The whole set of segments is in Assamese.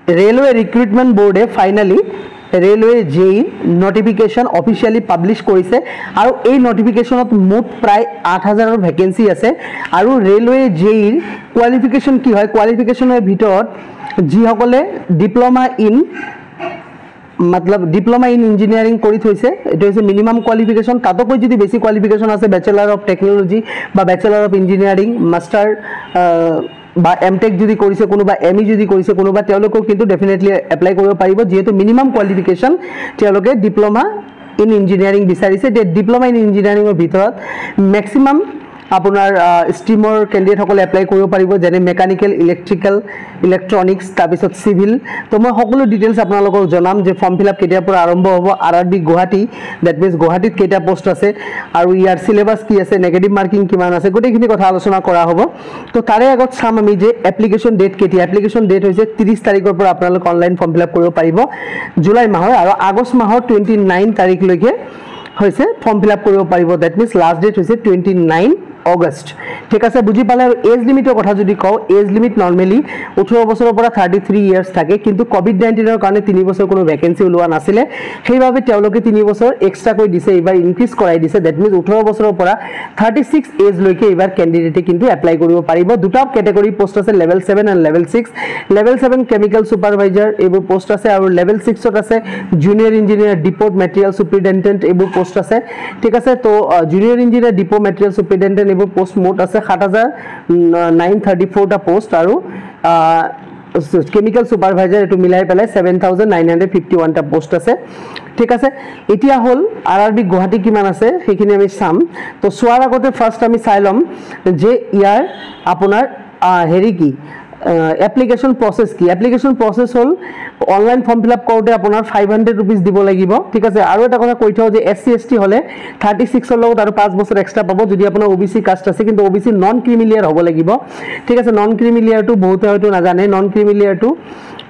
ৰেলৱে ৰিক্ৰুটমেণ্ট বোৰ্ডে ফাইনালি ৰেলৱে জেই নটিফিকেশ্যন অফিচিয়েলি পাব্লিছ কৰিছে আৰু এই নটিফিকেশ্যনত মুঠ প্ৰায় 8000ৰ ভেকেন্সি আছে আৰু ৰেলৱে জেইৰ কোৱালিফিকেশ্যন কি হয় কোৱালিফিকেশ্যনৰ ভিতৰত যিসকলে ডিপ্ল'মা ইন ইঞ্জিনিয়াৰিং কৰি থৈছে এটো হৈছে মিনিমাম কোৱালিফিকেশ্যন তাতকৈ যদি বেছি কোৱালিফিকেশ্যন আছে ব্যাচেলাৰ অফ টেকনলজি বা ব্যাচেলাৰ অফ ইঞ্জিনিয়াৰিং মাষ্টাৰ বা এমটেক যদি কৰিছে কোনোবা এমই যদি কৰিছে কোনোবা তেওঁলোকক কিন্তু ডেফিনেটলি এপ্লাই কৰিব পাৰিব যেহেতু মিনিমাম কোৱালিফিকেশ্যন তেওঁলোকে ডিপ্ল'মা ইন ইঞ্জিনিয়াৰিং বিচাৰিছে যে ডিপ্ল'মা ইন ইঞ্জিনিয়াৰিঙৰ ভিতৰত ম্যাক্সিমাম আপোনাৰ ষ্ট্ৰীমৰ ক্যান্ডিডেট সকলে এপ্লাই কৰিব পাৰিব যেনে মেকানিক্যাল ইলেক্ট্ৰিক্যাল ইলেক্ট্ৰনিক্স তাৰপিছত সিভিল তো মই সকলো ডিটেইলছ আপোনালোকক জনাম যে ফৰ্ম ফিলআপ কেতিয়াৰ পৰা আৰম্ভ হ'ব আৰআৰবি গুৱাহাটী দ্যাট মিন্স গুৱাহাটীত কেইটা পোষ্ট আছে আৰু ইয়াৰ সিলেবাস কি আছে নেগেটিভ মাৰ্কিং কিমান আছে গোটেইখিনি কথা আলোচনা কৰা হ'ব তো তাৰে আগত চাম আমি যে এপ্লিকেশ্যন ডেট কেতিয়া এপ্লিকেশ্যন ডেট হৈছে 30 তাৰিখৰ পৰা আপোনালোক অনলাইন ফৰ্ম ফিলআপ কৰিব পাৰিব জুলাই মাহৰ আৰু আগষ্ট মাহৰ 29 তাৰিখলৈকে হৈছে ফৰ্ম ফিলআপ কৰিব পাৰিব দ্যাট মিন্স লাষ্ট ডেট হৈছে 29 অগষ্ট ঠিক আছে বুজি পালে আৰু এজ লিমিটৰ কথা যদি কও এজ লিমিট নৰমালি 18 বছৰৰ পৰা 33 ইয়াৰ্স থাকে কিন্তু কোভিড-19 ৰ কাৰণে 3 বছৰ কোনো ভ্যাকেন্সি ওলোৱা নাছিলে সেইভাবে তেওঁলোকে 3 বছৰ এক্সট্ৰা কৈ দিছে এবাৰ ইনক্ৰিজ কৰাই দিছে দ্যাট মিন্স 18 বছৰৰ পৰা 36 এজ লৈকে এবাৰ ক্যান্ডিডেটে কিন্তু এপ্লাই কৰিব পাৰিব দুটা ক্যাটাগৰী পোষ্ট আছে level 7 and level 6 level 7 chemical supervisor এইবোৰ পোষ্ট আছে আৰু লেভেল 6 ত আছে junior engineer depot material superintendent এইবোৰ পোষ্ট আছে ঠিক আছে তো junior engineer depot material superintendent এইবোৰ পোষ্ট মোট আছে 7934 টা পোষ্ট আৰু কেমিক্যাল সুপাৰভাইজাৰ এটো মিলাই পেলাই 7951 টা পোষ্ট আছে ঠিক আছে এতিয়া হল আৰআৰবি গুৱাহাটী কিমান আছে সেইখিনি আমি চাম তো সোৱাৰ আগতে ফাৰ্স্ট আমি চাই লম যে ইয়াৰ আপোনাৰ হেৰি কি এপ্লিকেশন প্ৰসেস কি এপ্লিকেশন প্ৰসেস হল অনলাইন ফৰ্ম ফিলআপ কৰোতে আপোনাৰ 500 रुपीस দিব লাগিব ঠিক আছে আৰু এটা কথা কৈ থাও যে এসসি এসটি হলে 36 ৰ লগত আৰু 5 বছৰ এক্সট্ৰা পাব যদি আপোনাৰ ওবিসি কাষ্ট আছে কিন্তু ওবিসি নন ক্ৰিমিলিয়াৰ হ'ব লাগিব ঠিক আছে নন ক্ৰিমিলিয়াৰটো বহুত হয়তো নাজানে নন ক্ৰিমিলিয়াৰটো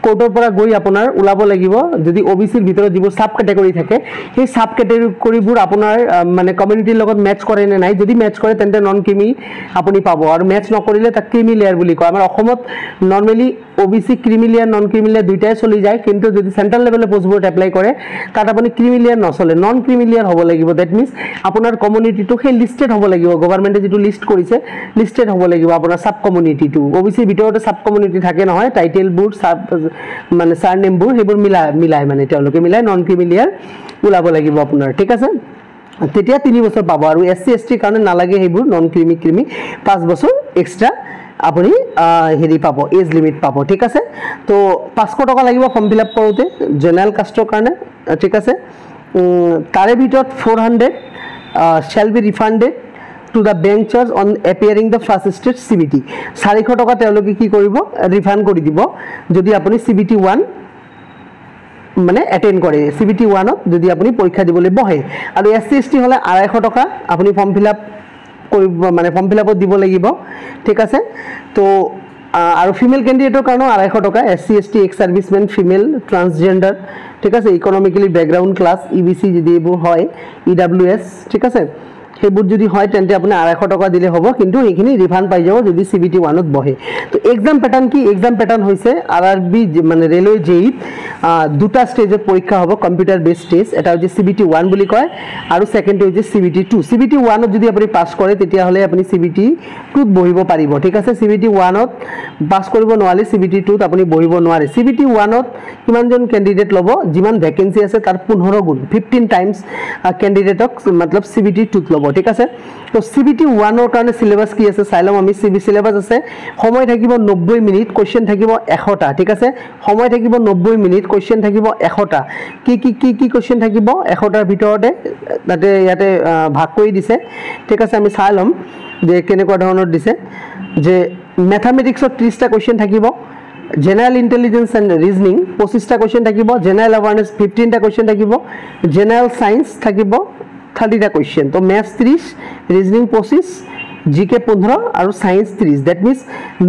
কোৰ্টৰ পৰা গৈ আপোনাৰ উলাব লাগিব যদি ওবিসিৰ ভিতৰত যিবোৰ সাব ক্যাটাগৰী থাকে সেই সাব ক্যাটাগৰীবোৰ আপোনাৰ মানে কমিউনিটিৰ লগত ম্যাচ কৰে নে নাই যদি ম্যাচ কৰে তেন্তে নন ক্ৰিমি আপুনি পাব আৰু ম্যাচ নকৰিলে তাক ক্ৰিমিলিয়াৰ বুলি কয় আমাৰ অসমত normally OBC creamy layer non creamy layer দুইটাই চলি যায় কিন্তু যদি সেন্ট্রাল লেভেলে পোস্টবোর্ড এপ্লাই করে তাত আপনি ক্রিমিলিয়ার নচলে নন ক্রিমিলিয়ার হ'ব লাগিব দ্যাট মিন্স আপোনাৰ কমিউনিটিটো সেই লিস্টেড হ'ব লাগিব গভৰ্নমেন্টে যেটো লিস্ট কৰিছে লিস্টেড হ'ব লাগিব আপোনাৰ সাব কমিউনিটিটো ওবিসি ভিতৰতে সাব কমিউনিটি থাকে নহয় টাইটেলবোৰ সাব মানে সাৰনেমবোৰ হেবোৰ মিলাই মানে তেওঁলোকে মিলাই নন ক্ৰিমিলিয়াৰ উলাব লাগিব আপোনাৰ ঠিক আছে তেতিয়া 3 বছৰ পাব আৰু এসসি এসটি কাৰণে নালাগে হেবোৰ নন ক্ৰিমি 5 বছৰ এক্সট্ৰা আপুনি হেৰি পাব এজ লিমিট পাব ঠিক আছে তো 500 টকা লাগিব ফর্ম ফিলআপ কৰোতে জেনাৰেল কাষ্টৰ কাৰণে ঠিক আছে তাৰে ভিতৰত 400 shall be refunded to the bank charge on appearing the first stage CBT 400 টকা তেওঁলোকে কি কৰিব ৰিফান্ড কৰি দিব যদি আপুনি CBT 1 মানে অ্যাটেন্ড কৰে CBT 1 ত যদি আপুনি পৰীক্ষা দিবলৈ বহে আৰু এসসি এসটি হলে 250 টকা আপুনি ফৰ্ম ফিলআপ মানে ফৰ্ম ফিলআপত দিব লাগিব ঠিক আছে তো আৰু ফিমেল ক্যান্ডিডেটৰ কাৰণে 250 টকা এসসি এসটি এক্স সাৰ্ভিসম্যান ফিমেল ট্ৰান্সজেন্ডাৰ ঠিক আছে ইকোনমিক্যালি ব্যাকগ্ৰাউন্ড ক্লাস ইবিসি যদি এবোৰ হয় ইডব্লিউএস ঠিক আছে হেবোৰ যদি হয় তেন্তে আপুনি 250 টকা দিলে হ'ব কিন্তু এইখিনি ৰিফান্ড পাই যাব যদি CBT 1 ত বহে তো এক্সাম প্যাটাৰ্ন কি এক্সাম প্যাটাৰ্ন হৈছে আৰআৰবি মানে ৰেলৱে জেই দুটা স্টেজত পৰীক্ষা হ'ব কম্পিউটাৰ বেস স্টেজ এটা হৈছে CBT 1 বুলি কয় আৰু সেকেন্ড হৈছে CBT 2 CBT 1 ত যদি আপুনি পাস কৰে তেতিয়া হলে আপুনি CBT 2 ত বহিব পাৰিব ঠিক আছে CBT 1 ত পাস কৰিব নোৱাৰিলে CBT 2 ত আপুনি বহিব নোৱাৰে CBT 1 ত কিমানজন ক্যান্ডিডেট লব যিমান ভ্যাকেন্সি আছে তাৰ 15 গুণ 15 টাইমছ ক্যান্ডিডেটক मतलब CBT 2 ত লব ঠিক আছে তো CBT 1 ৰ কাৰণে সিলেবাস কি আছে চাইলম আমি CBT সিলেবাস আছে সময় থাকিব 90 মিনিট কোশ্চেন থাকিব 100 টা ঠিক আছে সময় থাকিব 90 মিনিট কোশ্চেন থাকিব 100 টা কি কোশ্চেন থাকিব 100 টাৰ ভিতৰতে তাতে ইয়াতে ভাগ কৰি দিছে ঠিক আছে আমি চাইলম যে কেনেকুৱা ধৰণৰ দিছে যে ম্যাথমেটিক্সত 30 টা কোশ্চেন থাকিব জেনারেল ইন্টেলিজেন্স এন্ড রিজনিং 25 টা কোশ্চেন থাকিব জেনারেল অ্যাওয়ারনেস 15 টা কোশ্চেন থাকিব জেনারেল সায়েন্স থাকিব 30 টা কোশ্চেন তো ম্যাথস 30 রিজনিং 25 জিকে 15 আৰু science 30 that means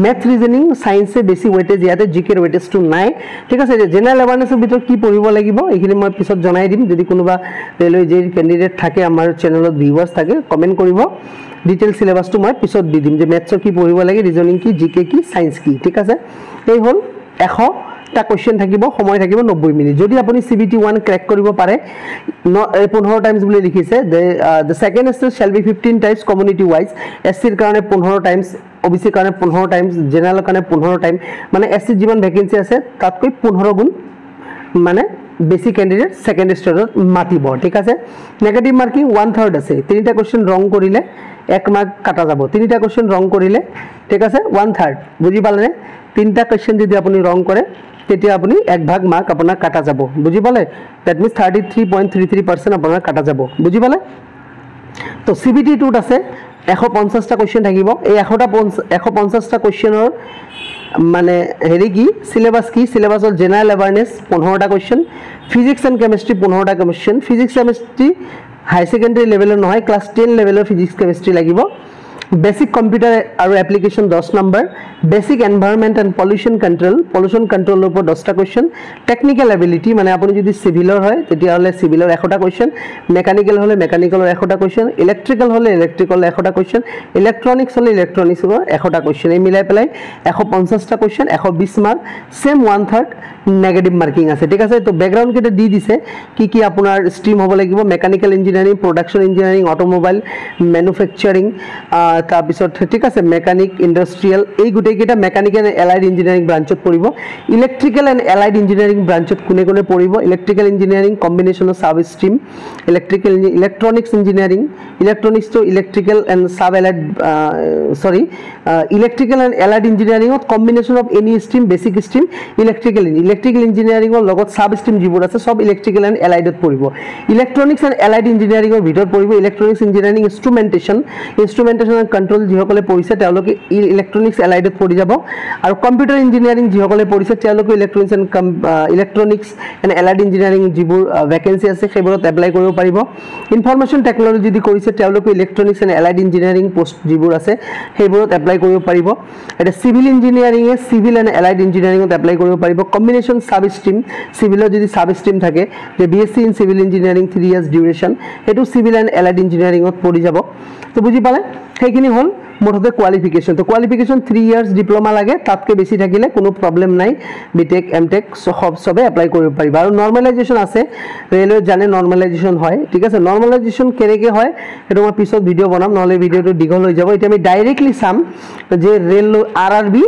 math reasoning সায়েন্সে বেছি ওয়েটেজ ইয়াতে জিকে ৰ ওয়েটেজ টু নাই ঠিক আছে জেনাৰেল অ্যাওয়াৰনেসৰ ভিতৰত কি পঢ়িব লাগিব এইখিনি মই পিছত জনাই দিম যদি কোনোবা ৰেলৱে জেই ক্যান্ডিডেট থাকে আমাৰ চেনেলত ভিউয়াৰ্স থাকে কমেন্ট কৰিব ডিটেইল সিলেবাসটো মই পিছত দি দিম যে ম্যাথছৰ কি পঢ়িব লাগে ৰিজনিং কি জিকে কি সায়েন্স কি ঠিক আছে এই হল 100 টা কোশ্চেন থাকিব সময় থাকিব 90 মিনিট যদি আপুনি CBT 1 ক্র্যাক কৰিব পাৰে 15 টাইমস বুলি লিখিছে the second stage shall be 15 times community wise SC ৰ কাৰণে 15 টাইমস OBC ৰ কাৰণে 15 টাইমস জেনাৰেল ৰ কাৰণে 15 টাইম মানে SC যিমান ভ্যাকেন্সি আছে তাতকৈ 15 গুণ মানে বেসিক ক্যান্ডিডেট সেকেন্ড স্টেজত মাতিব ঠিক আছে নেগেটিভ মার্কিং 1/3 আছে তিনিটা কোশ্চেন রং কৰিলে 1 মাৰ্ক কাটা যাব তিনিটা কোশ্চেন ৰং কৰিলে ঠিক আছে 1/3 বুজি পালে তিনিটা কোশ্চেন যদি আপুনি রং কৰে তেতিয়া আপুনি 1/2 মাৰ্ক আপোনাৰ কাটা যাব বুজি পালে দ্যাট মিন্স 33.33% আপোনাৰ কাটা যাব বুজি পালে তো CBT 2 আছে 150 টা কোশ্চেন থাকিব এই 150 টা কোশ্চেনৰ মানে হেৰি কি সিলেবাস কি সিলেবাসৰ জেনাৰেল অ্যাৱাৰনেস 15 টা কোশ্চেন ফিজিক্স এন্ড কেমিস্ট্ৰি 15 টা question physics chemistry high secondary লেভেলৰ নহয় ক্লাস 10 লেভেলৰ ফিজিক্স কেমিস্ট্ৰি লাগিব বেসিক কম্পিউটাৰ আৰু application 10 number basic environment and pollution control ওপৰ 10 টা কোশ্চেন টেকনিক্যাল এবিলিটি মানে আপুনি যদি সিভিলৰ হয় তেতিয়া হলে সিভিলৰ 100 টা কোশ্চেন মেকানিক্যাল হলে মেকানিক্যালৰ 100 টা কোশ্চেন ইলেক্ট্ৰিক্যাল হলে ইলেক্ট্ৰিক্যালৰ 100 টা কোশ্চেন ইলেক্ট্ৰনিক্স হলে ইলেক্ট্ৰনিক্সৰ 100 টা কোশ্চেন এই মিলাই পেলাই 150 টা question 120 mark same 1/3 negative marking আছে ঠিক আছে তো ব্যাকগ্রাউন্ড কেটা দি দিছে কি আপোনাৰ স্ট্ৰিম হ'ব লাগিব mechanical engineering production engineering automobile manufacturing তাৰপিছত ঠিক আছে মেকানিক ইন্ডাস্ট্রিয়াল এই গুটেকেটা মেকানিক্যাল এন্ড এলাইড ইঞ্জিনিয়ারিং ব্রাঞ্চত পড়িব ইলেক্ট্রিক্যাল এন্ড এলাইড ইঞ্জিনিয়ারিং ব্রাঞ্চত কোনে কোনে পড়িব electrical engineering combination of sub stream electrical electronics engineering electronics তো electrical and sub allied electrical and allied engineering combination of any stream basic stream electrical ইঞ্জিনিয়াৰিংৰ লগত সাব স্ট্ৰিম যিবোৰ আছে সব ইলেক্ট্ৰিক্যাল এন্ড এলাইডত পড়িব ইলেক্ট্ৰনিক্স এন্ড এলাইড ইঞ্জিনিয়াৰিংৰ ভিতৰত পড়িব ইলেক্ট্ৰনিক্স ইঞ্জিনিয়াৰিং ইনস্ট্ৰুমেন্টেশন এন্ড কন্ট্ৰোল যিসকলে পঢ়িছে তেওঁলোকে ইলেক্ট্ৰনিক্স এলাইডত পঢ়ি যাব আৰু কম্পিউটাৰ ইঞ্জিনিয়াৰিং যিসকলে পঢ়িছে তেওঁলোকে ইলেক্ট্ৰনিক্স এন্ড এলাইড ইঞ্জিনিয়াৰিং যিবোৰ ভ্যাকেন্সি আছে সেইবোৰত এপ্লাই কৰিব পাৰিব ইনফৰমেশন টেকনলজি যদি কৰিছে তেওঁলোকে electronics and allied engineering post যিবোৰ আছে সেইবোৰত এপ্লাই কৰিব পাৰিব এটা civil engineering civil and allied ইঞ্জিনিয়াৰিংত এপ্লাই কৰিব পাৰিব কম্বিনেশন সাব স্ট্ৰিম সিভিলৰ যদি সাব স্ট্ৰিম থাকে যে BSc in civil engineering 3 years duration এটো সিভিল এন্ড এলাইড ইঞ্জিনিয়াৰিংত পঢ়ি যাব তো বুজি পালে সেইখিনি হল মুঠতে কোয়ালিফিকেশন তো কোয়ালিফিকেশন 3 ইয়ার্স ডিপ্লোমা লাগে তাতকে বেশি থাকিলে কোনো প্রবলেম নাই বিটেক এমটেক সবে এপ্লাই কৰিব পাৰিব আৰু নৰমালাইজেশন আছে ৰেলৱে জানে নরমালাইজেশন হয় ঠিক আছে নরমালাইজেশন কেনেকে হয় এটো মই পিছত ভিডিও বনাম নহলে ভিডিওটো দীঘল হৈ যাব এটা আমি ডাইৰেক্টলি চাম যে ৰেল আৰআৰবি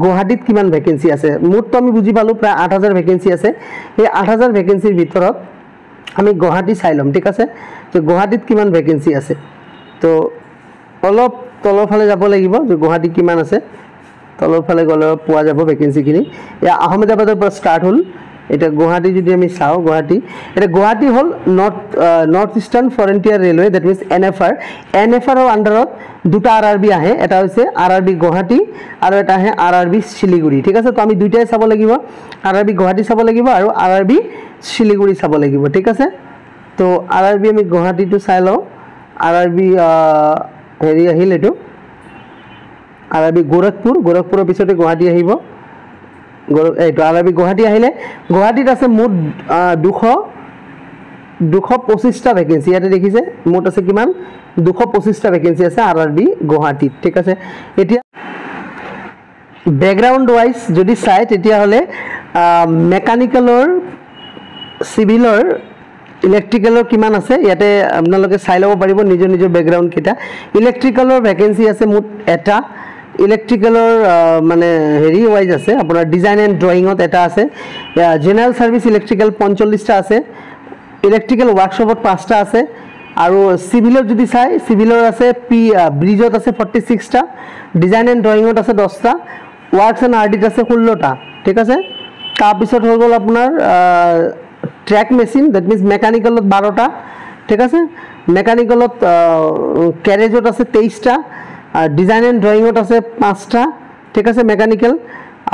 গুৱাহাটীত কিমান ভ্যাকেন্সি আছে মুঠ তো আমি বুজি পালো প্ৰায় 8000 ভ্যাকেন্সি আছে এই 8000 ভ্যাকেন্সিৰ ভিতৰত আমি গুৱাহাটী চাই লম ঠিক আছে তো গুৱাহাটীত কিমান ভ্যাকেন্সি আছে তো অলপ তলৰ ফালে যাব লাগিব যে গুৱাহাটী কিমান আছে তলৰ ফালে গলে পোৱা যাব ভ্যাকেন্সিখিনি এয়া আহমেদাবাদৰ পৰা স্টাৰ্ট হল এটা গুৱাহাটী যদি আমি চাও গুৱাহাটী হল north eastern frontier railway that means NFR ৰ আন্ডাৰত দুটা আৰআৰবি আহে এটা হৈছে আৰআৰবি গুৱাহাটী আৰু এটা আহে আৰআৰবি শিলিগুড়ি ঠিক আছে তো আমি দুইটাই চাব লাগিব আৰআৰবি গুৱাহাটী চাব লাগিব আৰু আৰআৰবি শিলিগুড়ি চাব লাগিব ঠিক আছে তো আৰআৰবি আমি গুৱাহাটীটো চাই লও আৰআৰবি হেৰি আহিল এটো আৰআৰবি গোৰখপুৰৰ পিছতে গুৱাহাটী আহিব এইটো আৰআৰবি গুৱাহাটী আহিলে গুৱাহাটীত আছে মুঠ 225 টা ভ্যাকেন্সি ইয়াতে দেখিছে মুঠ আছে কিমান 225 টা ভ্যাকেন্সি আছে আরআরবি গুৱাহাটীত ঠিক আছে এতিয়া ব্যাকগ্ৰাউন্ড ওয়াইজ যদি চাই তেতিয়া হলে মেকানিক্যালৰ সিভিলৰ ইলেক্ট্ৰিক্যালৰ কিমান আছে ইয়াতে আপোনালোকে চাই লব পাৰিব নিজৰ ব্যাকগ্ৰাউন্ড কিটা ইলেক্ট্ৰিক্যালৰ ভ্যাকেন্সি আছে মুঠ এটা ইলেক্ট্ৰিক্যালৰ মানে হেৰি ওয়াইজ আছে আপোনাৰ ডিজাইন এন্ড ড্ৰয়িংত এটা আছে জেনাৰেল সাৰ্ভিস ইলেক্ট্ৰিক্যাল 45 টা আছে ইলেক্ট্ৰিক্যাল ওয়াৰ্কশপত 5 টা আছে আৰু সিভিলৰ যদি চাই সিভিলৰ আছে ব্ৰিজত আছে 46 টা ডিজাইন এন্ড ড্ৰয়িংত আছে 10 টা ওয়াৰ্কস এন্ড আৰডিত আছে 16 টা ঠিক আছে তাৰ পিছত হৈ গল আপোনাৰ ট্র্যাক মেশিন দ্যাট মিন্স মেকানিক্যালত 12 টা ঠিক আছে মেকানিক্যালত ক্যারেজত আছে 23 টা ডিজাইন এন্ড ড্ৰয়িংত আছে 5 টা ঠিক আছে মেকানিক্যাল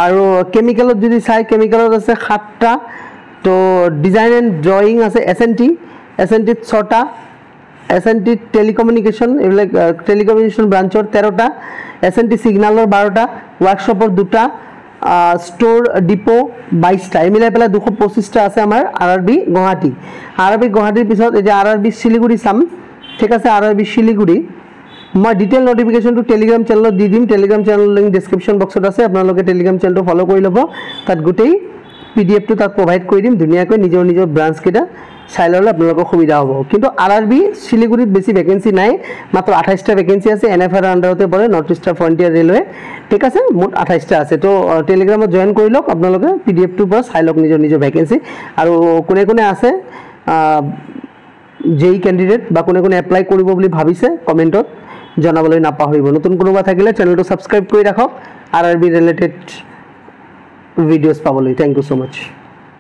আৰু কেমিক্যালত যদি চাই কেমিক্যালত আছে 7 টা তো ডিজাইন এন্ড ড্ৰয়িং আছে এসএনটি 6 টা এসএনটি টেলিকমিউনিকেশন এবিলাক টেলিকমিউনিকেশন ব্ৰাঞ্চৰ 13 টা এসএনটি সিগন্যালৰ 12 টা ওয়াৰ্কশপৰ 2 টা স্টোৰ ডিপো 22 টা মিলাই পেলাই 225 টা আছে আমাৰ আৰআৰবি গুৱাহাটীৰ পিছত এই যে আরআরবি শিলিগুড়ি চাম ঠিক আছে আরআরবি শিলিগুড়ি মই ডিটেইল নোটিফিকেশনটো টেলিগ্রাম চ্যানেলত দি দিম টেলিগ্রাম চ্যানেল লিংক ডেসক্রিপশন বক্সত আছে আপোনালোকে টেলিগ্রাম চ্যানেলটো ফলো কৰি লব তাত গুটেই পিডিএফটো তাত প্ৰভাইড কৰি দিম ধুনীয়াকৈ নিজৰ নিজৰ ব্ৰাঞ্চকেইটা চাই ল'লে আপোনালোকৰ সুবিধা হ'ব কিন্তু আৰআৰবি শিলিগুড়িত বেছি ভেকেঞ্চি নাই মাত্ৰ 28টা ভেকেঞ্চি আছে এনএফআৰ আণ্ডাৰতে পৰে নৰ্থ ইষ্টাৰ্ণ ফ্ৰণ্টিয়াৰ ৰেলৱে ঠিক আছে মুঠ 28টা আছে তো টেলিগ্ৰামত জয়েন কৰি লওক আপোনালোকে পিডিএফটোৰ পৰা চাই লওক নিজৰ নিজৰ ভেকেঞ্চি আৰু কোনে কোনে আছে যেই ক্যান্ডিডেট বা কোনে কোনে এপ্লাই কৰিব বুলি ভাবিছে কমেন্টত জনাবলৈ নাপাহৰিব নতুন কোনোবা থাকিলে চেনেলটো সাবস্ক্ৰাইব কৰি ৰাখক আৰআৰবি ৰিলেটেড ভিডিওস পাবলৈ থ্যাংক ইউ সো মাচ